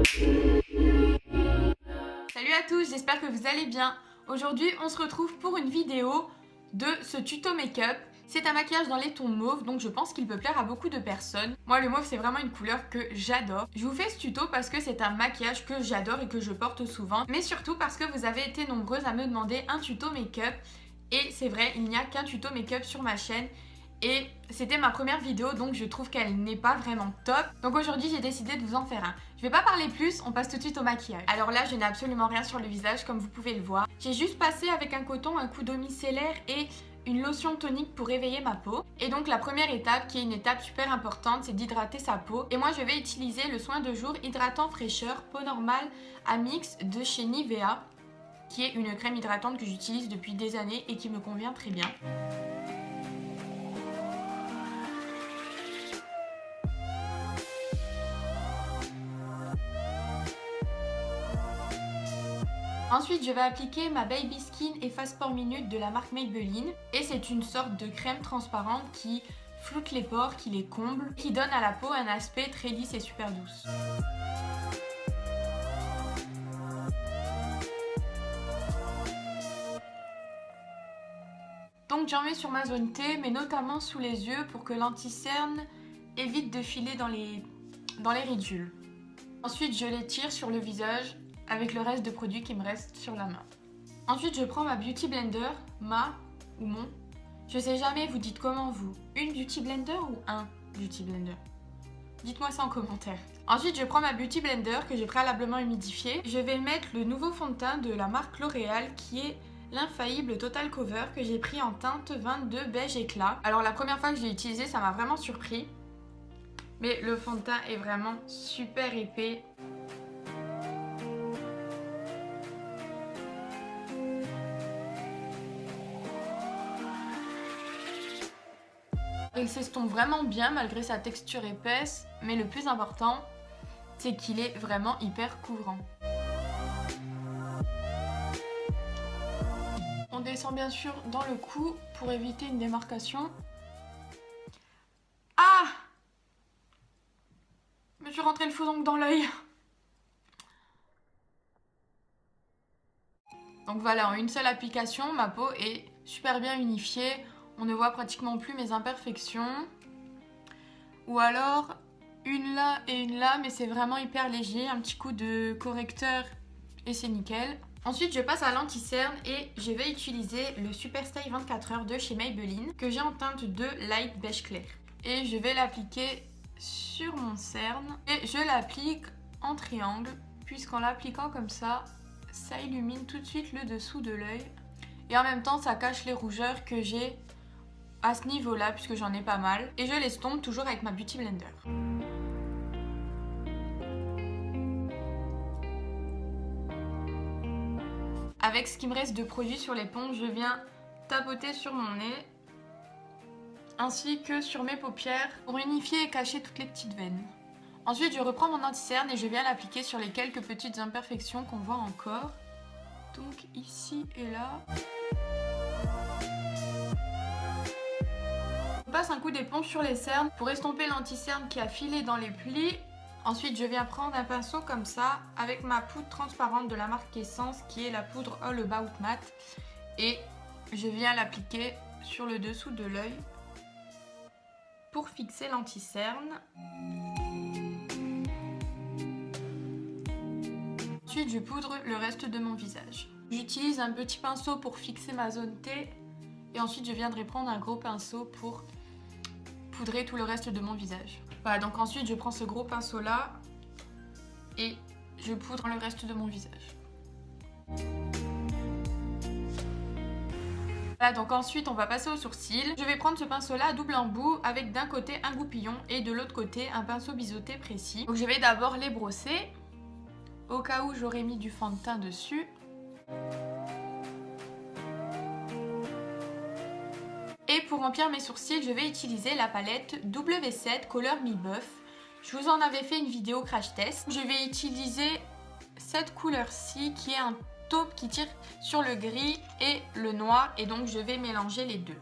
Salut à tous, j'espère que vous allez bien. Aujourd'hui, on se retrouve pour une vidéo de ce tuto make-up. C'est un maquillage dans les tons mauve, donc je pense qu'il peut plaire à beaucoup de personnes. Moi, le mauve, c'est vraiment une couleur que j'adore. Je vous fais ce tuto parce que c'est un maquillage que j'adore et que je porte souvent, mais surtout parce que vous avez été nombreuses à me demander un tuto make-up. Et c'est vrai, il n'y a qu'un tuto make-up sur ma chaîne. Et c'était ma première vidéo, donc je trouve qu'elle n'est pas vraiment top. Donc aujourd'hui, j'ai décidé de vous en faire un. Je vais pas parler plus, on passe tout de suite au maquillage. Alors là, je n'ai absolument rien sur le visage, comme vous pouvez le voir. J'ai juste passé avec un coton, un coup d'eau micellaire et une lotion tonique pour réveiller ma peau. Et donc la première étape, qui est une étape super importante, c'est d'hydrater sa peau. Et moi, je vais utiliser le soin de jour hydratant fraîcheur peau normale à mix de chez Nivea, qui est une crème hydratante que j'utilise depuis des années et qui me convient très bien. Ensuite, je vais appliquer ma Baby Skin Efface Pores Minute de la marque Maybelline. Et c'est une sorte de crème transparente qui floute les pores, qui les comble, qui donne à la peau un aspect très lisse et super douce. Donc j'en mets sur ma zone T, mais notamment sous les yeux pour que l'anti-cerne évite de filer dans les ridules. Ensuite, je l'étire sur le visage avec le reste de produits qui me reste sur la main. Ensuite, je prends ma Beauty Blender, ma ou mon. Je sais jamais, vous dites comment vous. Une Beauty Blender ou un Beauty Blender? Dites-moi ça en commentaire. Ensuite, je prends ma Beauty Blender que j'ai préalablement humidifiée. Je vais mettre le nouveau fond de teint de la marque L'Oréal qui est l'infaillible Total Cover que j'ai pris en teinte 22 beige éclat. Alors la première fois que je l'ai utilisé, ça m'a vraiment surpris. Mais le fond de teint est vraiment super épais. Il s'estompe vraiment bien malgré sa texture épaisse, mais le plus important, c'est qu'il est vraiment hyper couvrant. On descend bien sûr dans le cou pour éviter une démarcation. Ah! Je me suis rentré le faux ongle dans l'œil. Donc voilà, en une seule application, ma peau est super bien unifiée. On ne voit pratiquement plus mes imperfections. Ou alors, une là et une là, mais c'est vraiment hyper léger. Un petit coup de correcteur et c'est nickel. Ensuite, je passe à l'anti-cerne et je vais utiliser le Super Stay 24 heures de chez Maybelline que j'ai en teinte de light beige clair. Et je vais l'appliquer sur mon cerne et je l'applique en triangle puisqu'en l'appliquant comme ça illumine tout de suite le dessous de l'œil et en même temps ça cache les rougeurs que j'ai à ce niveau là puisque j'en ai pas mal et je l'estompe toujours avec ma Beauty Blender. Avec ce qui me reste de produit sur l'éponge, je viens tapoter sur mon nez ainsi que sur mes paupières pour unifier et cacher toutes les petites veines. Ensuite, je reprends mon anti-cerne et je viens l'appliquer sur les quelques petites imperfections qu'on voit encore. Donc ici et là. Je passe un coup d'éponge sur les cernes pour estomper l'anti-cerne qui a filé dans les plis. Ensuite, je viens prendre un pinceau comme ça avec ma poudre transparente de la marque Essence qui est la poudre All About Matte. Et je viens l'appliquer sur le dessous de l'œil pour fixer l'anti-cerne. Ensuite, je poudre le reste de mon visage. J'utilise un petit pinceau pour fixer ma zone T et ensuite je viendrai prendre un gros pinceau pour poudrer tout le reste de mon visage. Voilà, donc ensuite je prends ce gros pinceau là et je poudre le reste de mon visage. Voilà, donc ensuite on va passer aux sourcils. Je vais prendre ce pinceau là à double embout avec d'un côté un goupillon et de l'autre côté un pinceau biseauté précis. Donc je vais d'abord les brosser au cas où j'aurais mis du fond de teint dessus. Et pour remplir mes sourcils, je vais utiliser la palette W7 Couleur Mi-Buff. Je vous en avais fait une vidéo crash test. Je vais utiliser cette couleur-ci qui est un taupe qui tire sur le gris et le noir et donc je vais mélanger les deux.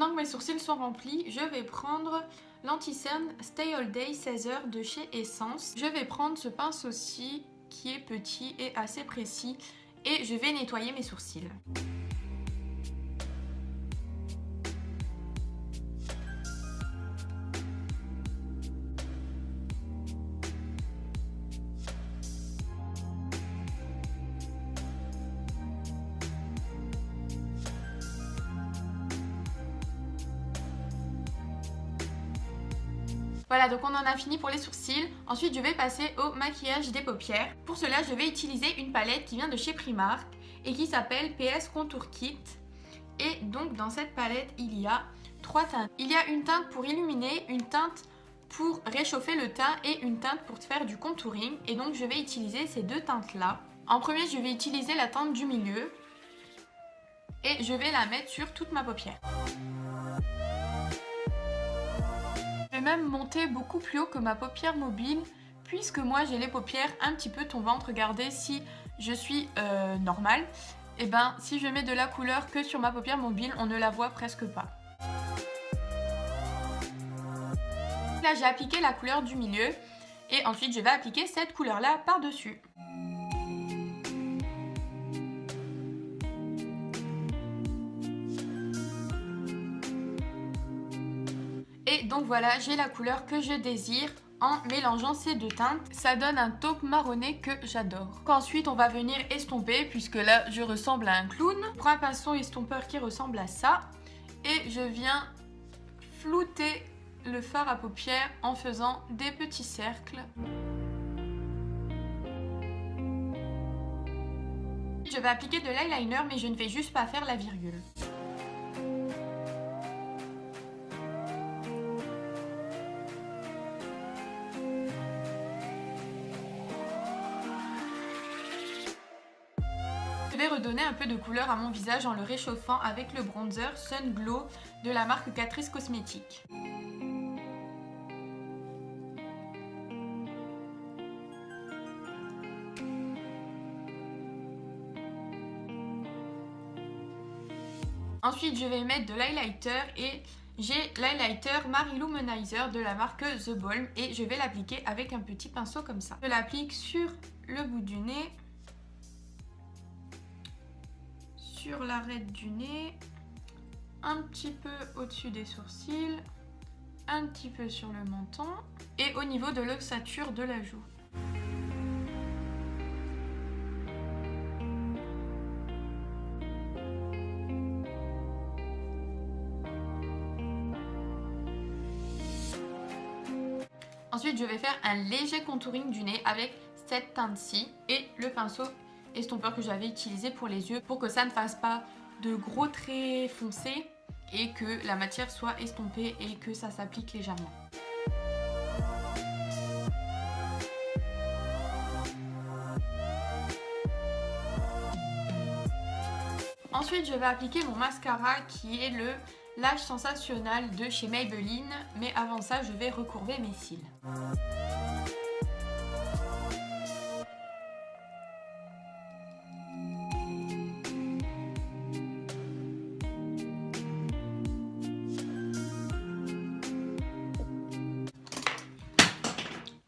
Maintenant que mes sourcils sont remplis, je vais prendre l'anti-cerne Stay All Day 16 heures de chez Essence. Je vais prendre ce pinceau-ci qui est petit et assez précis et je vais nettoyer mes sourcils. Voilà, donc on en a fini pour les sourcils. Ensuite, je vais passer au maquillage des paupières. Pour cela, je vais utiliser une palette qui vient de chez Primark et qui s'appelle PS Contour Kit. Et donc, dans cette palette, il y a 3 teintes. Il y a une teinte pour illuminer, une teinte pour réchauffer le teint et une teinte pour faire du contouring. Et donc, je vais utiliser ces 2 teintes-là. En premier, je vais utiliser la teinte du milieu et je vais la mettre sur toute ma paupière. Je vais même monter beaucoup plus haut que ma paupière mobile puisque moi j'ai les paupières un petit peu tombantes. Regardez, si je suis normale, et ben si je mets de la couleur que sur ma paupière mobile, on ne la voit presque pas. Là j'ai appliqué la couleur du milieu et ensuite je vais appliquer cette couleur là par dessus. Et donc voilà, j'ai la couleur que je désire en mélangeant ces 2 teintes. Ça donne un taupe marronné que j'adore. Ensuite, on va venir estomper puisque là, je ressemble à un clown. Je prends un pinceau estompeur qui ressemble à ça et je viens flouter le fard à paupières en faisant des petits cercles. Je vais appliquer de l'eyeliner mais je ne vais juste pas faire la virgule. Je vais redonner un peu de couleur à mon visage en le réchauffant avec le bronzer Sun Glow de la marque Catrice Cosmetics. Ensuite, je vais mettre de l'highlighter et j'ai l'highlighter Mary-Lou de la marque The Balm et je vais l'appliquer avec un petit pinceau comme ça. Je l'applique sur le bout du nez, sur l'arête du nez, un petit peu au-dessus des sourcils, un petit peu sur le menton et au niveau de l'ossature de la joue. Ensuite, je vais faire un léger contouring du nez avec cette teinte-ci et le pinceau estompeur que j'avais utilisé pour les yeux pour que ça ne fasse pas de gros traits foncés et que la matière soit estompée et que ça s'applique légèrement. Ensuite, je vais appliquer mon mascara qui est le Lash Sensationnel de chez Maybelline, mais avant ça, je vais recourber mes cils.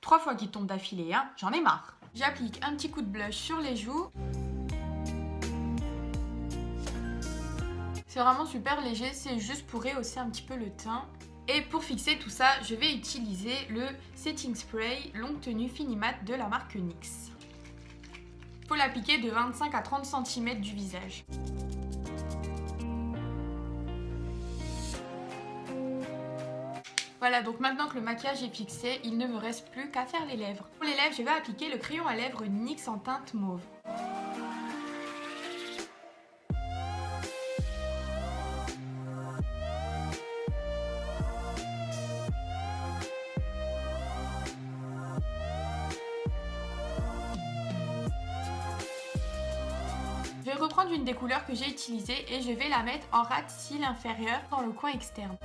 Trois fois qu'il tombe d'affilée, hein, j'en ai marre. J'applique un petit coup de blush sur les joues. C'est vraiment super léger, c'est juste pour rehausser un petit peu le teint. Et pour fixer tout ça, je vais utiliser le Setting Spray longue tenue Finimat de la marque NYX. Il faut l'appliquer de 25 à 30 cm du visage. Voilà, donc maintenant que le maquillage est fixé, il ne me reste plus qu'à faire les lèvres. Pour les lèvres, je vais appliquer le crayon à lèvres NYX en teinte mauve. Je vais reprendre une des couleurs que j'ai utilisées et je vais la mettre en ras de cils inférieur dans le coin externe.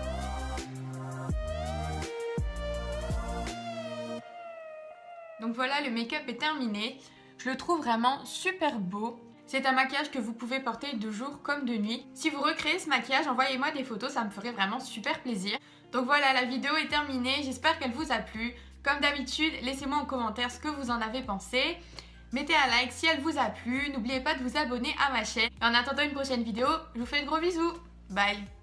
Donc voilà, le make-up est terminé. Je le trouve vraiment super beau. C'est un maquillage que vous pouvez porter de jour comme de nuit. Si vous recréez ce maquillage, envoyez-moi des photos, ça me ferait vraiment super plaisir. Donc voilà, la vidéo est terminée, j'espère qu'elle vous a plu. Comme d'habitude, laissez-moi en commentaire ce que vous en avez pensé. Mettez un like si elle vous a plu, n'oubliez pas de vous abonner à ma chaîne. Et en attendant une prochaine vidéo, je vous fais de gros bisous. Bye!